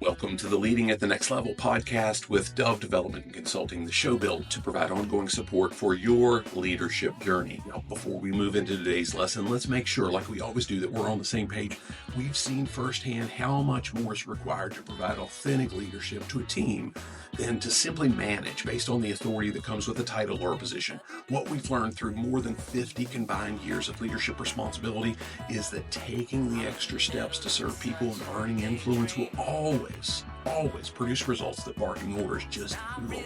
Welcome to the Leading at the Next Level podcast with Dove Development and Consulting, the show built to provide ongoing support for your leadership journey. Now, before we move into today's lesson, let's make sure, like we always do, that we're on the same page. We've seen firsthand how much more is required to provide authentic leadership to a team than to simply manage based on the authority that comes with a title or a position. What we've learned through more than 50 combined years of leadership responsibility is that taking the extra steps to serve people and earning influence will always produce results that barking orders just won't.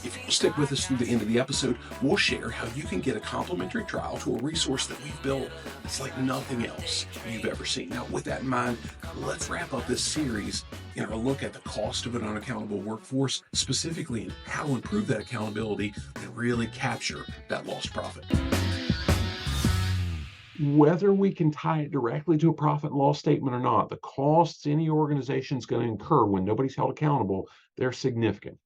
If you'll stick with us through the end of the episode, we'll share how you can get a complimentary trial to a resource that we've built that's like nothing else you've ever seen. Now, with that in mind, let's wrap up this series in our look at the cost of an unaccountable workforce, specifically in how to improve that accountability and really capture that lost profit. Whether we can tie it directly to a profit and loss statement or not, the costs any organization is going to incur when nobody's held accountable, they're significant.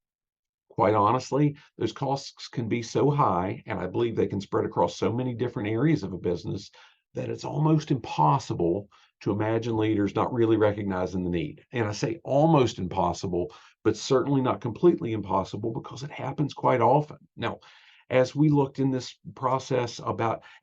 Quite honestly, those costs can be so high, and I believe they can spread across so many different areas of a business, that it's almost impossible to imagine leaders not really recognizing the need. And I say almost impossible, but certainly not completely impossible, because it happens quite often. Now, as we looked in this process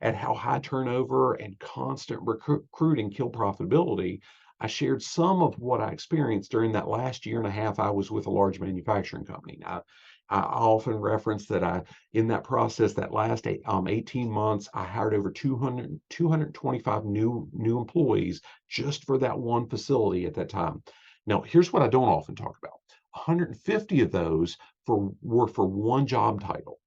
at how high turnover and constant recruiting kill profitability, I shared some of what I experienced during that last year and a half I was with a large manufacturing company. Now, I often reference that in that process, that last 18 months, I hired over 225 new employees just for that one facility at that time. Now, here's what I don't often talk about. 150 of those were for one job title.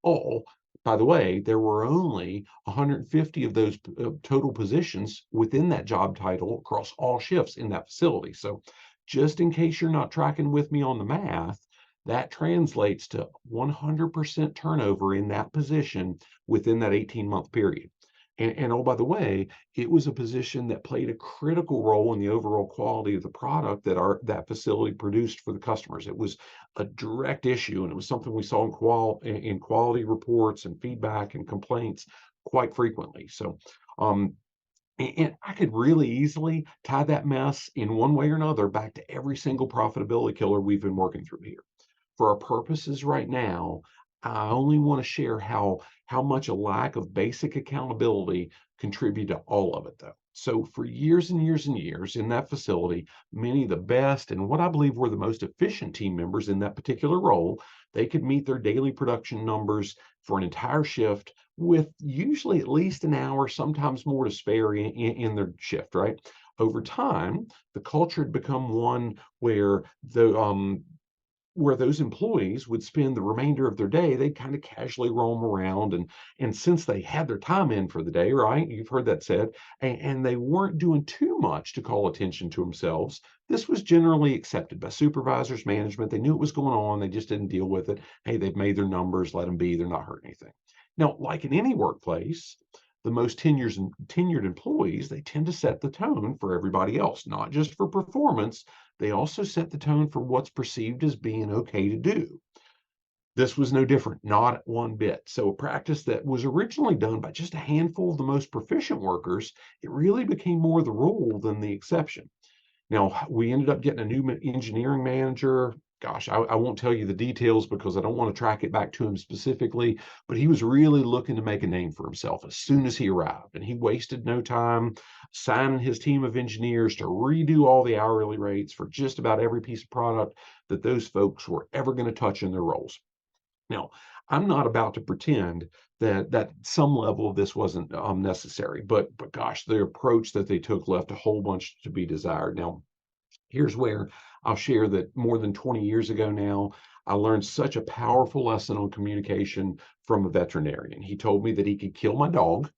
By the way, there were only 150 of those total positions within that job title across all shifts in that facility. So just in case you're not tracking with me on the math, that translates to 100% turnover in that position within that 18-month period. And oh, by the way, it was a position that played a critical role in the overall quality of the product that facility produced for the customers. It was a direct issue, and it was something we saw in quality reports and feedback and complaints quite frequently. So, and I could really easily tie that mess in one way or another back to every single profitability killer we've been working through here. For our purposes right now, I only want to share how much a lack of basic accountability contribute to all of it, though. So for years and years and years in that facility, many of the best and what I believe were the most efficient team members in that particular role, they could meet their daily production numbers for an entire shift with usually at least an hour, sometimes more to spare in their shift, right? Over time, the culture had become one where those employees would spend the remainder of their day, they'd kind of casually roam around. And since they had their time in for the day, right? You've heard that said, and they weren't doing too much to call attention to themselves. This was generally accepted by supervisors, management. They knew it was going on. They just didn't deal with it. Hey, they've made their numbers, let them be. They're not hurting anything. Now, like in any workplace, the most tenured employees, they tend to set the tone for everybody else, not just for performance. They also set the tone for what's perceived as being okay to do. This was no different, not one bit. So a practice that was originally done by just a handful of the most proficient workers, it really became more the rule than the exception. Now, we ended up getting a new engineering manager. Gosh, I won't tell you the details because I don't want to track it back to him specifically, but he was really looking to make a name for himself as soon as he arrived. And he wasted no time signing his team of engineers to redo all the hourly rates for just about every piece of product that those folks were ever going to touch in their roles. Now, I'm not about to pretend that some level of this wasn't necessary, but gosh, the approach that they took left a whole bunch to be desired. Now, here's where I'll share that more than 20 years ago now, I learned such a powerful lesson on communication from a veterinarian. He told me that he could kill my dog,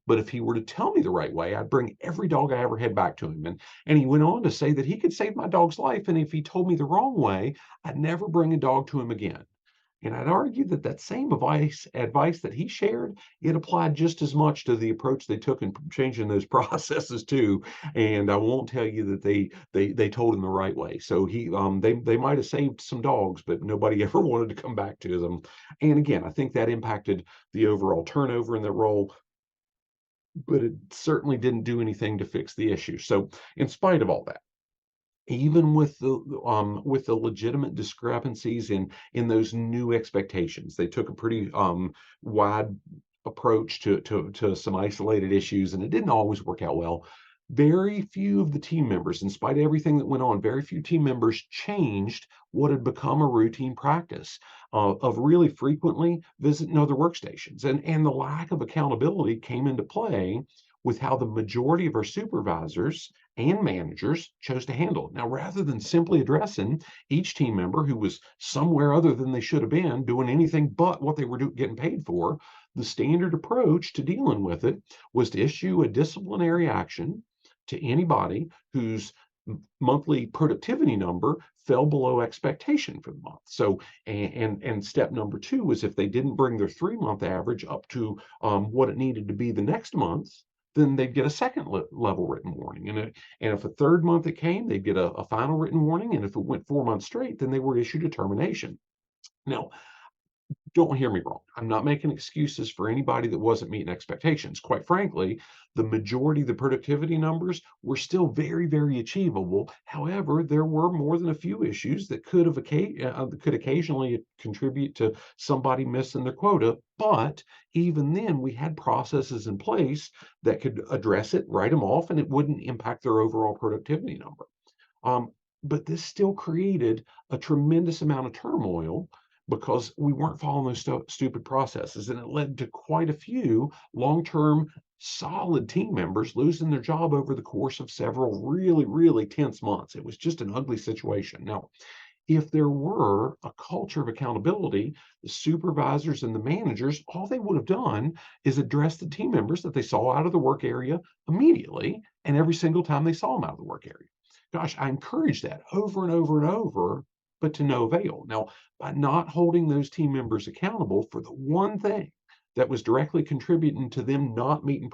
but if he were to tell me the right way, I'd bring every dog I ever had back to him. And he went on to say that he could save my dog's life, and if he told me the wrong way, I'd never bring a dog to him again. And I'd argue that same advice that he shared, it applied just as much to the approach they took in changing those processes too. And I won't tell you that they told him the right way. So they might have saved some dogs, but nobody ever wanted to come back to them. And again, I think that impacted the overall turnover in the role, but it certainly didn't do anything to fix the issue. So in spite of all that, even with the legitimate discrepancies in those new expectations. They took a pretty wide approach to some isolated issues, and it didn't always work out well. Very few of the team members, in spite of everything that went on, very few team members changed what had become a routine practice of really frequently visiting other workstations. And the lack of accountability came into play with how the majority of our supervisors and managers chose to handle it. Now, rather than simply addressing each team member who was somewhere other than they should have been doing anything but what they were getting paid for, the standard approach to dealing with it was to issue a disciplinary action to anybody whose monthly productivity number fell below expectation for the month. So, and step number two was if they didn't bring their 3 month average up to what it needed to be the next month, then they'd get a second level written warning. And if a third month it came, they'd get a final written warning. And if it went 4 months straight, then they were issued a termination. Now, don't hear me wrong. I'm not making excuses for anybody that wasn't meeting expectations. Quite frankly, the majority of the productivity numbers were still very, very achievable. However, there were more than a few issues that could occasionally contribute to somebody missing their quota. But even then, we had processes in place that could address it, write them off, and it wouldn't impact their overall productivity number. Um, but this still created a tremendous amount of turmoil because we weren't following those stupid processes. And it led to quite a few long term, solid team members losing their job over the course of several really, really tense months. It was just an ugly situation. Now, if there were a culture of accountability, the supervisors and the managers, all they would have done is address the team members that they saw out of the work area immediately and every single time they saw them out of the work area. Gosh, I encourage that over and over and over, but to no avail. Now, by not holding those team members accountable for the one thing that was directly contributing to them not meeting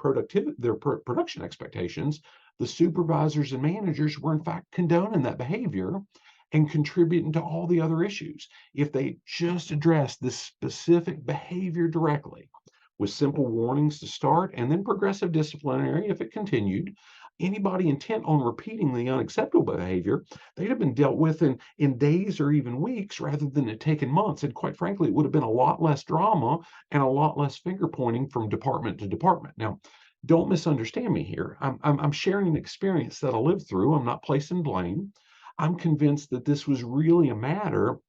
their production expectations, the supervisors and managers were in fact condoning that behavior and contributing to all the other issues. If they just addressed this specific behavior directly with simple warnings to start and then progressive disciplinary if it continued, anybody intent on repeating the unacceptable behavior, they'd have been dealt with in days or even weeks rather than it taking months. And quite frankly, it would have been a lot less drama and a lot less finger pointing from department to department. Now, don't misunderstand me here. I'm sharing an experience that I lived through. I'm not placing blame. I'm convinced that this was really a matter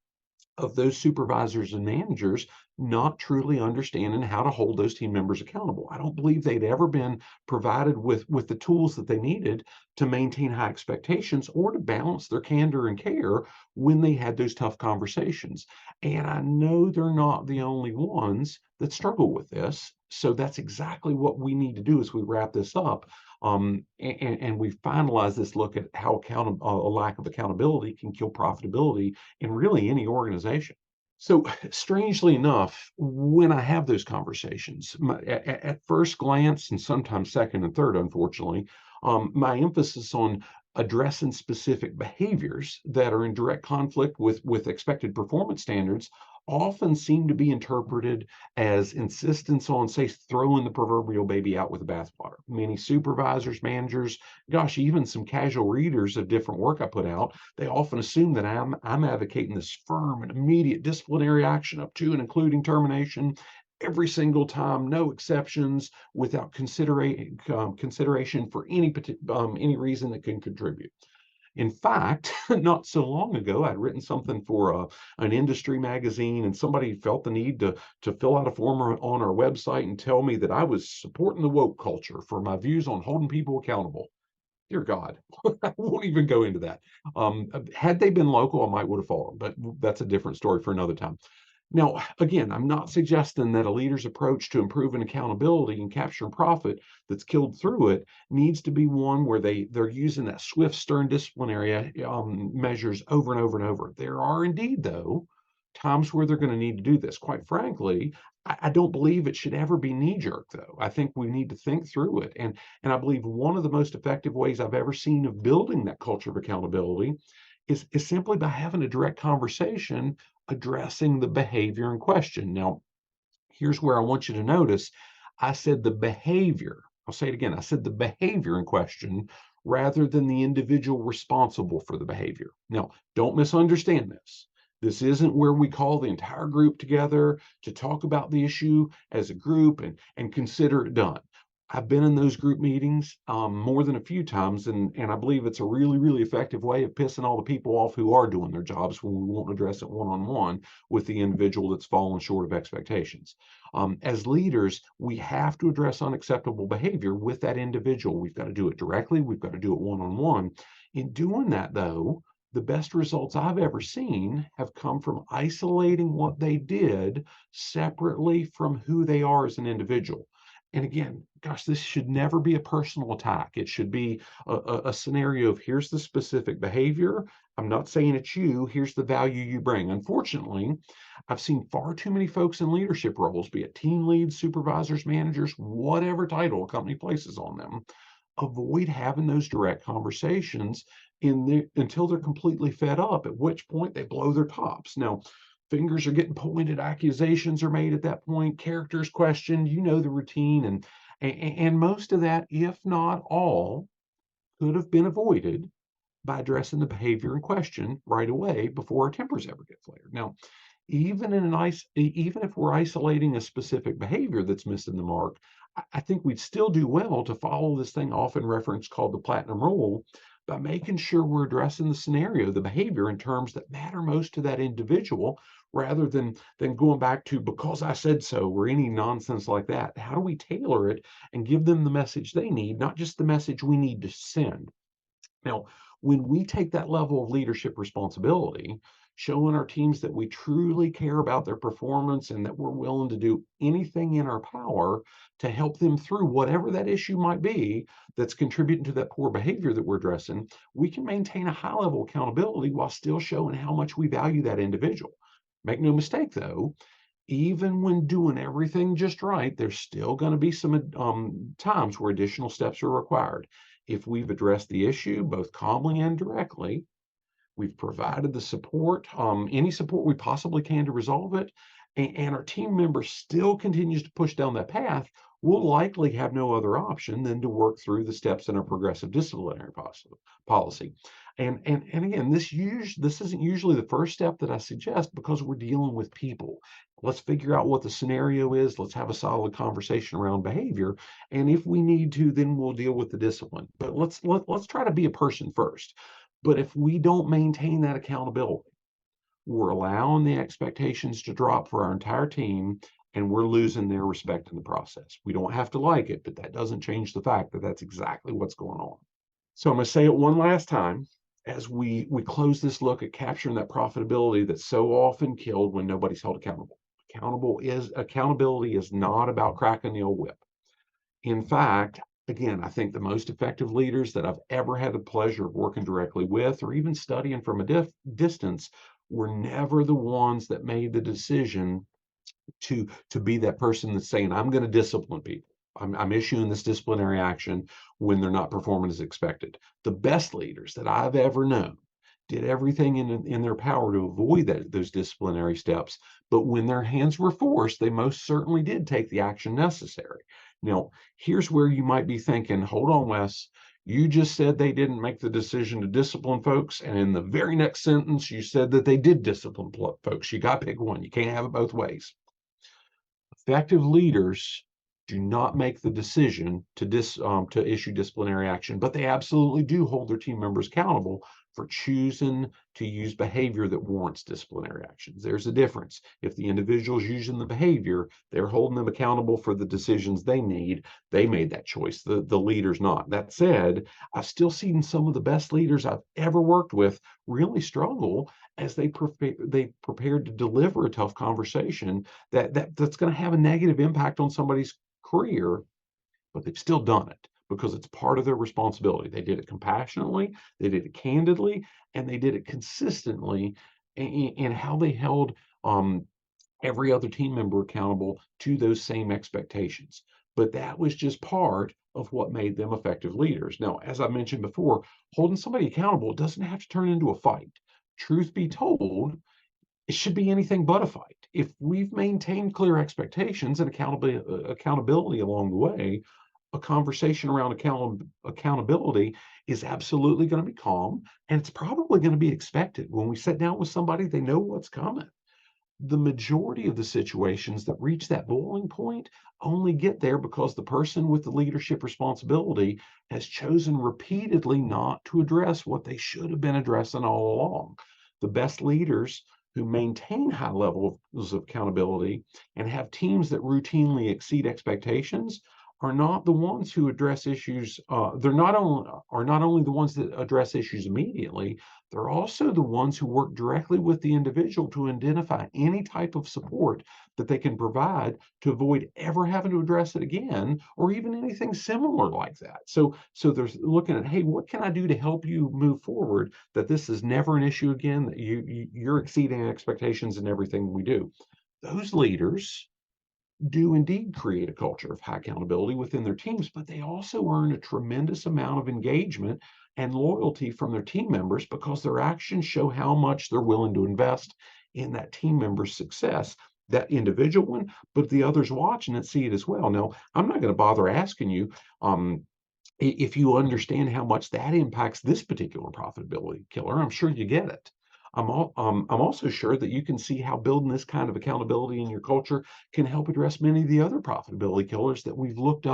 of those supervisors and managers not truly understanding how to hold those team members accountable. I don't believe they'd ever been provided with the tools that they needed to maintain high expectations or to balance their candor and care when they had those tough conversations. And I know they're not the only ones that struggle with this. So that's exactly what we need to do as we wrap this up. And we finalize this look at how a lack of accountability can kill profitability in really any organization. So, strangely enough, when I have those conversations, at first glance, and sometimes second and third, unfortunately, my emphasis on addressing specific behaviors that are in direct conflict with expected performance standards often seem to be interpreted as insistence on, say, throwing the proverbial baby out with the bathwater. Many supervisors, managers, gosh, even some casual readers of different work I put out, they often assume that I'm advocating this firm and immediate disciplinary action up to and including termination every single time, no exceptions, without consideration for any reason that can contribute. In fact, not so long ago, I'd written something for an industry magazine, and somebody felt the need to fill out a form on our website and tell me that I was supporting the woke culture for my views on holding people accountable. Dear God, I won't even go into that. Had they been local, I might would have followed, but that's a different story for another time. Now, again, I'm not suggesting that a leader's approach to improving accountability and capturing profit that's killed through it needs to be one where they're using that swift, stern disciplinary measures over and over and over. There are indeed, though, times where they're going to need to do this. Quite frankly, I don't believe it should ever be knee-jerk, though. I think we need to think through it. And I believe one of the most effective ways I've ever seen of building that culture of accountability is simply by having a direct conversation addressing the behavior in question. Now, here's where I want you to notice I said the behavior. I'll say it again. I said the behavior in question rather than the individual responsible for the behavior. Now, don't misunderstand this. This isn't where we call the entire group together to talk about the issue as a group and consider it done. I've been in those group meetings more than a few times, and I believe it's a really, really effective way of pissing all the people off who are doing their jobs when we won't address it one-on-one with the individual that's fallen short of expectations. As leaders, we have to address unacceptable behavior with that individual. We've got to do it directly. We've got to do it one-on-one. In doing that, though, the best results I've ever seen have come from isolating what they did separately from who they are as an individual. And again, gosh, this should never be a personal attack. It should be a scenario of here's the specific behavior. I'm not saying it's you. Here's the value you bring. Unfortunately, I've seen far too many folks in leadership roles, be it team leads, supervisors, managers, whatever title a company places on them, avoid having those direct conversations until they're completely fed up, at which point they blow their tops. Now, fingers are getting pointed, accusations are made at that point, characters questioned, you know the routine, and most of that, if not all, could have been avoided by addressing the behavior in question right away before our tempers ever get flared. Now, even if we're isolating a specific behavior that's missing the mark, I think we'd still do well to follow this thing often referenced called the platinum rule by making sure we're addressing the scenario, the behavior in terms that matter most to that individual, rather than going back to because I said so or any nonsense like that. How do we tailor it and give them the message they need, not just the message we need to send? Now, when we take that level of leadership responsibility, showing our teams that we truly care about their performance and that we're willing to do anything in our power to help them through whatever that issue might be that's contributing to that poor behavior that we're addressing, we can maintain a high level of accountability while still showing how much we value that individual. Make no mistake, though, even when doing everything just right, there's still going to be some times where additional steps are required. If we've addressed the issue both calmly and directly, we've provided the support, any support we possibly can to resolve it, and our team member still continues to push down that path, we'll likely have no other option than to work through the steps in our progressive disciplinary policy. And again, this isn't usually the first step that I suggest because we're dealing with people. Let's figure out what the scenario is. Let's have a solid conversation around behavior. And if we need to, then we'll deal with the discipline. But let's try to be a person first. But if we don't maintain that accountability, we're allowing the expectations to drop for our entire team, and we're losing their respect in the process. We don't have to like it, but that doesn't change the fact that that's exactly what's going on. So I'm going to say it one last time as we close this look at capturing that profitability that's so often killed when nobody's held accountable. Accountability is not about cracking the old whip. In fact, again, I think the most effective leaders that I've ever had the pleasure of working directly with or even studying from a distance were never the ones that made the decision to be that person that's saying, I'm going to discipline people. I'm issuing this disciplinary action when they're not performing as expected. The best leaders that I've ever known did everything in their power to avoid those disciplinary steps. But when their hands were forced, they most certainly did take the action necessary. Now, here's where you might be thinking, hold on, Wes, you just said they didn't make the decision to discipline folks. And in the very next sentence, you said that they did discipline folks. You got to pick one. You can't have it both ways. Effective leaders do not make the decision to issue disciplinary action, but they absolutely do hold their team members accountable for choosing to use behavior that warrants disciplinary actions. There's a difference. If the individual's using the behavior, they're holding them accountable for the decisions they need. They made that choice. The leader's not. That said, I've still seen some of the best leaders I've ever worked with really struggle as they prepared to deliver a tough conversation that's going to have a negative impact on somebody's career, but they've still done it because it's part of their responsibility. They did it compassionately, they did it candidly, and they did it consistently in how they held every other team member accountable to those same expectations. But that was just part of what made them effective leaders. Now, as I mentioned before, holding somebody accountable doesn't have to turn into a fight. Truth be told, it should be anything but a fight. If we've maintained clear expectations and accountability along the way, a conversation around accountability is absolutely going to be calm, and it's probably going to be expected. When we sit down with somebody, they know what's coming. The majority of the situations that reach that boiling point only get there because the person with the leadership responsibility has chosen repeatedly not to address what they should have been addressing all along. The best leaders who maintain high levels of accountability and have teams that routinely exceed expectations are not the ones who address issues. They're not only are not only the ones that address issues immediately, they're also the ones who work directly with the individual to identify any type of support that they can provide to avoid ever having to address it again, or even anything similar like that. So there's looking at, hey, what can I do to help you move forward, that this is never an issue again, that you're exceeding expectations in everything we do. Those leaders do indeed create a culture of high accountability within their teams, but they also earn a tremendous amount of engagement and loyalty from their team members because their actions show how much they're willing to invest in that team member's success, that individual one, but the others watching it see it as well. Now, I'm not going to bother asking you um, if you understand how much that impacts this particular profitability killer. I'm sure you get it. I'm also sure that you can see how building this kind of accountability in your culture can help address many of the other profitability killers that we've looked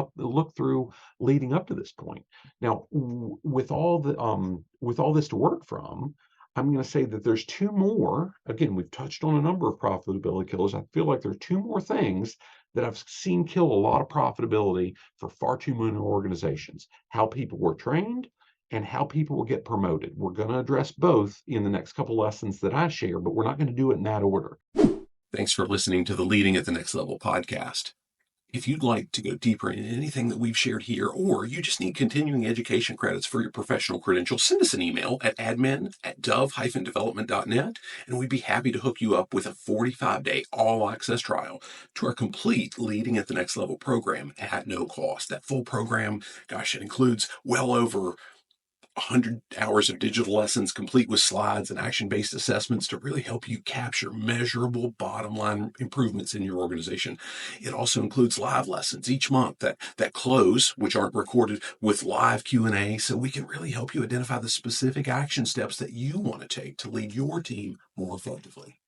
through leading up to this point. Now, with all this to work from, I'm going to say that there's two more. Again, we've touched on a number of profitability killers. I feel like there are two more things that I've seen kill a lot of profitability for far too many organizations: how people were trained and how people will get promoted. We're going to address both in the next couple lessons that I share, but we're not going to do it in that order. Thanks for listening to the Leading at the Next Level podcast. If you'd like to go deeper in anything that we've shared here, or you just need continuing education credits for your professional credentials, send us an email at admin@dove-development.net, and we'd be happy to hook you up with a 45-day all-access trial to our complete Leading at the Next Level program at no cost. That full program, gosh, it includes well over 100 hours of digital lessons complete with slides and action-based assessments to really help you capture measurable bottom line improvements in your organization. It also includes live lessons each month that close, which aren't recorded, with live Q&A, so we can really help you identify the specific action steps that you want to take to lead your team more effectively.